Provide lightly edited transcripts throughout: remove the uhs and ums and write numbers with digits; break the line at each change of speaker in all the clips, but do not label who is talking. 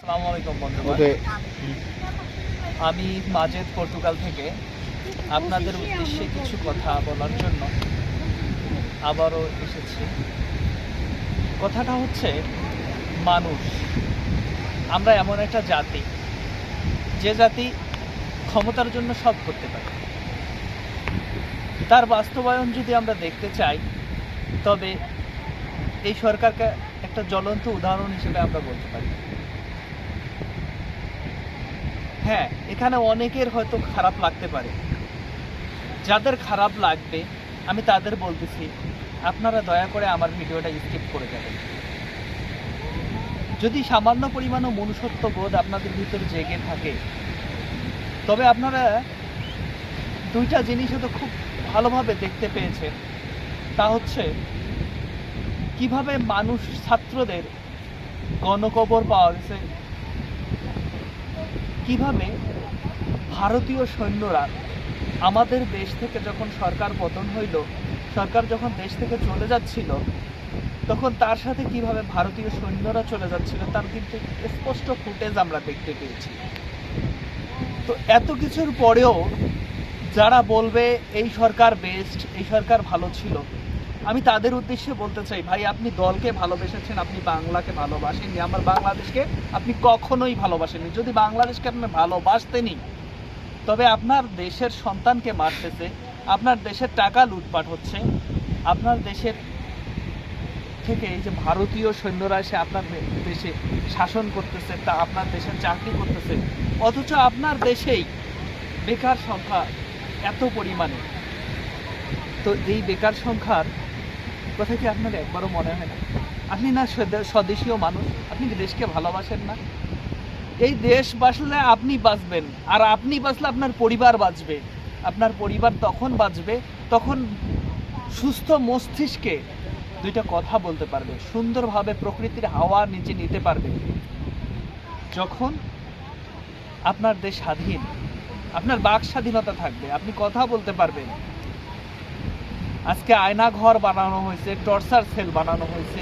আসসালামু আলাইকুম বন্ধুগণ। আমি মাজেদ পর্তুগাল থেকে আপনাদের উদ্দেশ্যে কিছু কথা বলার জন্য আবারও এসেছি। কথাটা হচ্ছে, মানুষ, আমরা এমন একটা জাতি যে জাতি ক্ষমতার জন্য সব করতে পারে। তার বাস্তবায়ন যদি আমরা দেখতে চাই, তবে এই সরকারকে একটা জ্বলন্ত উদাহরণ হিসেবে আমরা বলতে পারি। হ্যাঁ, এখানে অনেকের হয়তো খারাপ লাগতে পারে। যাদের খারাপ লাগবে আমি তাদের বলতেছি, আপনারা দয়া করে আমার ভিডিওটা স্কিপ করে যাবেন। যদি সামান্য পরিমাণও মনুষ্যত্ব বোধ আপনাদের ভিতরে জেগে থাকে, তবে আপনারা দুইটা জিনিস হয়তো খুব ভালোভাবে দেখতে পেয়েছেন। তা হচ্ছে, কিভাবে মানুষ, ছাত্রদের গণকবর পাওয়া গেছে, কিভাবে ভারতীয় সৈন্যরা আমাদের দেশ থেকে যখন সরকার পতন হইল, সরকার যখন দেশ থেকে চলে যাচ্ছিল, তখন তার সাথে কিভাবে ভারতীয় সৈন্যরা চলে যাচ্ছিল তার কিন্তু স্পষ্ট ফুটেজ আমরা দেখতে পেয়েছি। তো এত কিছুর পরেও যারা বলবে এই সরকার বেস্ট, এই সরকার ভালো ছিল, আমি তাদের উদ্দেশ্যে বলতে চাই, ভাই, আপনি দলকে ভালোবেসেছেন, আপনি বাংলাকে ভালোবাসেননি, আমার বাংলাদেশকে আপনি কখনোই ভালোবাসেননি। যদি বাংলাদেশকে আপনি ভালোবাসতেনই, তবে আপনার দেশের সন্তানকে মারতেছে, আপনার দেশের টাকা লুটপাট হচ্ছে, আপনার দেশের থেকে এই যে ভারতীয় সৈন্যরা এসে আপনার দেশে শাসন করতেছে, তা আপনার দেশের চাকরি করতেছে, অথচ আপনার দেশেই বেকার সংখ্যা এত পরিমাণে। তো এই বেকার সংখ্যার কথা কি আপনার একবারও মনে হয় না? আপনি না স্বদেশীয় মানুষ? আপনি কি দেশকে ভালোবাসেন না? এই দেশ বাঁচলে আপনি বাঁচবেন, আর আপনি বাঁচলে আপনার পরিবার বাঁচবে। আপনার পরিবার তখন বাঁচবে, তখন সুস্থ মস্তিষ্কে দুইটা কথা বলতে পারবে, সুন্দরভাবে প্রকৃতির হাওয়া নিচে নিতে পারবে, যখন আপনার দেশ স্বাধীন, আপনার বাক স্বাধীনতা থাকবে, আপনি কথা বলতে পারবেন। আজকে আয়না ঘর বানানো হয়েছে, টর্চার সেল বানানো হয়েছে,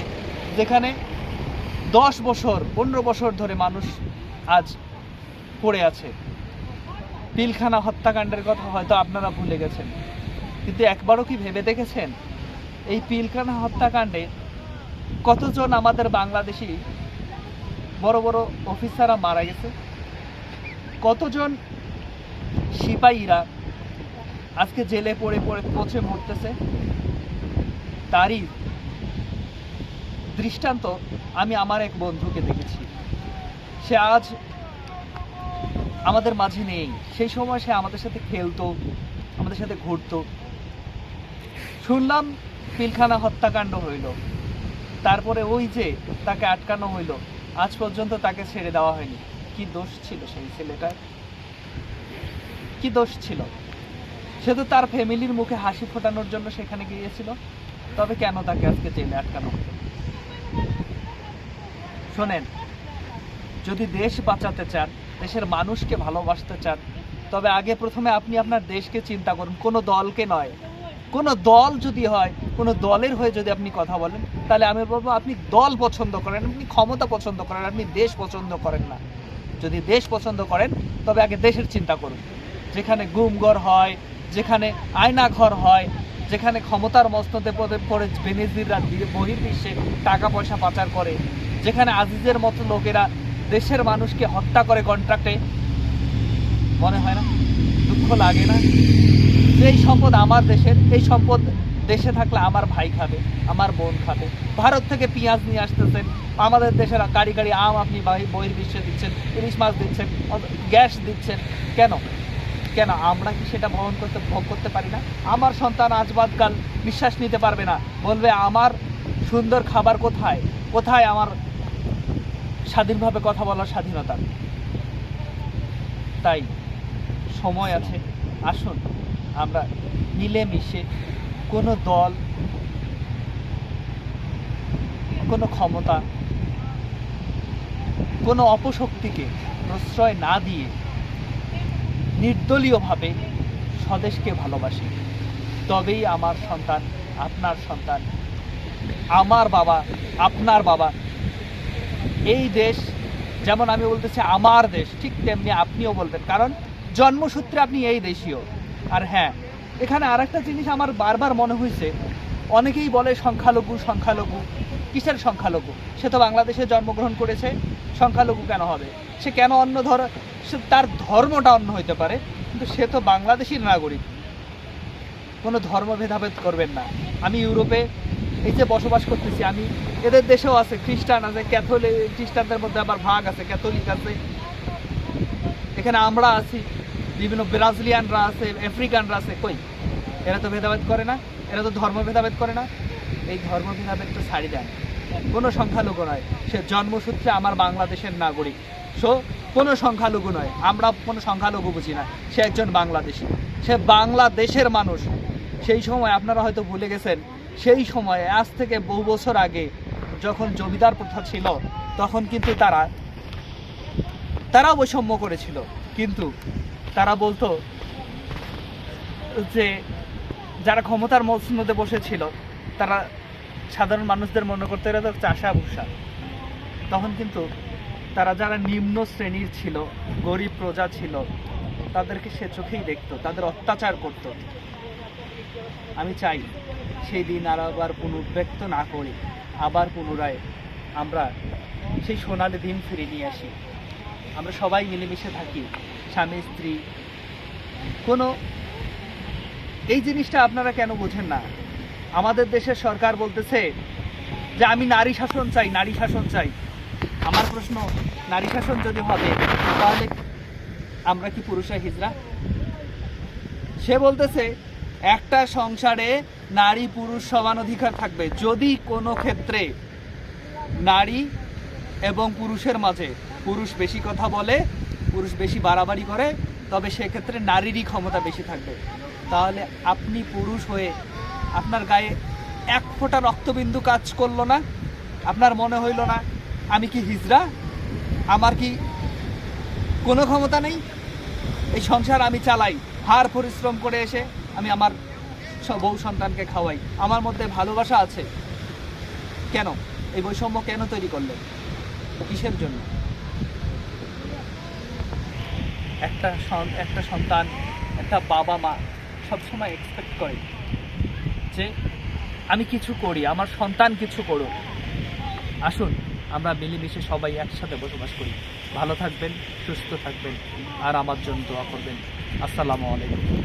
যেখানে 10 বছর 15 বছর ধরে মানুষ আজ পড়ে আছে। পিলখানা হত্যাকাণ্ডের কথা হয়তো আপনারা ভুলে গেছেন, কিন্তু একবারও কি ভেবে দেখেছেন এই পিলখানা হত্যাকাণ্ডে কতজন আমাদের বাংলাদেশি বড় বড় অফিসাররা মারা গেছে? কতজন সিপাহীরা আজকে জেলে পড়ে পড়ে পচে মরতেছে? তারই দৃষ্টান্ত আমি আমার এক বন্ধুকে দেখেছি। সে আজ আমাদের মাঝে নেই, সেই সময় সে আমাদের সাথে খেলতো, আমাদের সাথে ঘুরতো। শুনলাম পিলখানা হত্যাকাণ্ড হইল, তারপরে ওই যে তাকে আটকানো হইল, আজ পর্যন্ত তাকে ছেড়ে দেওয়া হয়নি। কি দোষ ছিল সেই ছেলেটার? কি দোষ ছিল? সে তো তার ফ্যামিলির মুখে হাসি ফোটানোর জন্য সেখানে গিয়েছিল, তবে কেন তাকে আজকে জেলে আটকানো হলো? শোনেন, যদি দেশ বাঁচাতে চান, দেশের মানুষকে ভালোবাসতে চান, তবে আগে প্রথমে আপনি আপনার দেশকে চিন্তা করুন, কোনো দলকে নয়। কোনো দল যদি হয়, কোনো দলের হয়ে যদি আপনি কথা বলেন, তাহলে আমি বলবো আপনি দল পছন্দ করেন, আপনি ক্ষমতা পছন্দ করেন, আপনি দেশ পছন্দ করেন না। যদি দেশ পছন্দ করেন, তবে আগে দেশের চিন্তা করুন। যেখানে গুমঘর হয়, যেখানে আয়নাঘর হয়, যেখানে ক্ষমতার মসনদে পড়ে বেনিজিররা বহির্বিশ্বে টাকা পয়সা পাচার করে, যেখানে আজিজের মতো লোকেরা দেশের মানুষকে হত্যা করে কন্ট্রাক্টে, মনে হয় না, দুঃখ লাগে না যে এই সম্পদ আমার দেশের? এই সম্পদ দেশে থাকলে আমার ভাই খাবে, আমার বোন খাবে। ভারত থেকে পেঁয়াজ নিয়ে আসতেছেন, আমাদের দেশের কারি কারি আম আপনি বহির্বিশ্বে দিচ্ছেন, ইলিশ মাছ দিচ্ছেন, গ্যাস দিচ্ছেন। কেন? কেন আমরা কি সেটা ভোগ করতে পারি না? আমার সন্তান আজ বাদকাল নিঃশ্বাস নিতে পারবে না, বলবে আমার সুন্দর খাবার কোথায়? কোথায় আমার স্বাধীনভাবে কথা বলার স্বাধীনতা? তাই সময় আছে, আসুন আমরা মিলেমিশে, কোনো দল, কোনো ক্ষমতা, কোনো অপশক্তিকে প্রশ্রয় না দিয়ে নির্দলীয়ভাবে স্বদেশকে ভালোবাসি। তবেই আমার সন্তান, আপনার সন্তান, আমার বাবা, আপনার বাবা এই দেশ যেমন আমি বলতেছি আমার দেশ, ঠিক তেমনি আপনিও বলতেন, কারণ জন্মসূত্রে আপনি এই দেশীয়। আর হ্যাঁ, এখানে আরেকটা জিনিস আমার বারবার মনে হয়েছে, অনেকেই বলে সংখ্যালঘু সংখ্যালঘু। কিসের সংখ্যালঘু? সে তো বাংলাদেশে জন্মগ্রহণ করেছে, সংখ্যালঘু কেন হবে? সে কেন সে তার ধর্মটা অন্য হইতে পারে, কিন্তু সে তো বাংলাদেশির নাগরিক। কোনো ধর্ম ভেদাভেদ করবেন না। আমি ইউরোপে এই যে বসবাস করতেছি, আমি এদের দেশেও আছে খ্রিস্টান আছে, ক্যাথলিক, খ্রিস্টানদের মধ্যে আবার ভাগ আছে, ক্যাথলিক আছে, এখানে আমরা আছি, বিভিন্ন ব্রাজিলিয়ানরা আছে, আফ্রিকানরা আছে। কই, এরা তো ভেদাভেদ করে না, এরা তো ধর্ম ভেদাভেদ করে না। এই ধর্ম ভেদাভেদ তো ছাড়ি দেন। কোনো সংখ্যালঘু নয়, সে জন্মসূত্রে আমার বাংলাদেশের নাগরিক। কোনো সংখ্যালঘু নয়, আমরা কোনো সংখ্যালঘু বুঝি না। সে একজন বাংলাদেশি, সে বাংলাদেশের মানুষ। সেই সময় আপনারা হয়তো ভুলে গেছেন, সেই সময় আজ থেকে বহু বছর আগে যখন জমিদার প্রথা ছিল, তখন কিন্তু তারা বৈষম্য করেছিল। কিন্তু তারা বলতো যে যারা ক্ষমতার মসনদে বসেছিল, তারা সাধারণ মানুষদের মনে করতে এরা তো চাষা ভূষা। তখন কিন্তু তারা যারা নিম্ন শ্রেণীর ছিল, গরিব প্রজা ছিল, তাদেরকে সে চোখেই দেখতো, তাদের অত্যাচার করত। আমি চাই সেই দিন আর আবার পুনর্ব্যক্ত না করি, আবার পুনরায় আমরা সেই সোনালি দিন ফিরে নিয়ে আসি। আমরা সবাই মিলেমিশে থাকি, স্বামী স্ত্রী। এই জিনিসটা আপনারা কেন বোঝেন না? আমাদের দেশের সরকার বলতেছে যে আমি নারী শাসন চাই, নারী শাসন চাই। আমার প্রশ্ন, নারী শাসন যদি হবে, তাহলে আমরা কি পুরুষরা হিজড়া? সে বলতেছে একটা সংসারে নারী পুরুষ সমান অধিকার থাকবে। যদি কোনো ক্ষেত্রে নারী এবং পুরুষের মাঝে পুরুষ বেশি কথা বলে, পুরুষ বেশি বাড়াবাড়ি করে, তবে সেক্ষেত্রে নারীরই ক্ষমতা বেশি থাকবে। তাহলে আপনি পুরুষ হয়ে আপনার গায়ে এক ফোঁটা রক্তবিন্দু কাজ করলো না? আপনার মনে হইল না আমি কি হিজড়া? আমার কি কোনো ক্ষমতা নেই? এই সংসার আমি চালাই, হার পরিশ্রম করে এসে আমি আমার বউ সন্তানকে খাওয়াই, আমার মধ্যে ভালোবাসা আছে। কেন এই বৈষম্য কেন তৈরি করলেন? কিসের জন্য? একটা সন্তান, একটা বাবা মা সবসময় এক্সপেক্ট করে যে আমি কিছু করি, আমার সন্তান কিছু করুক। আসুন আমরা মিলেমিশে সবাই একসাথে বসবাস করি। ভালো থাকবেন, সুস্থ থাকবেন, আর আমার জন্য দোয়া করবেন। আসসালামু আলাইকুম।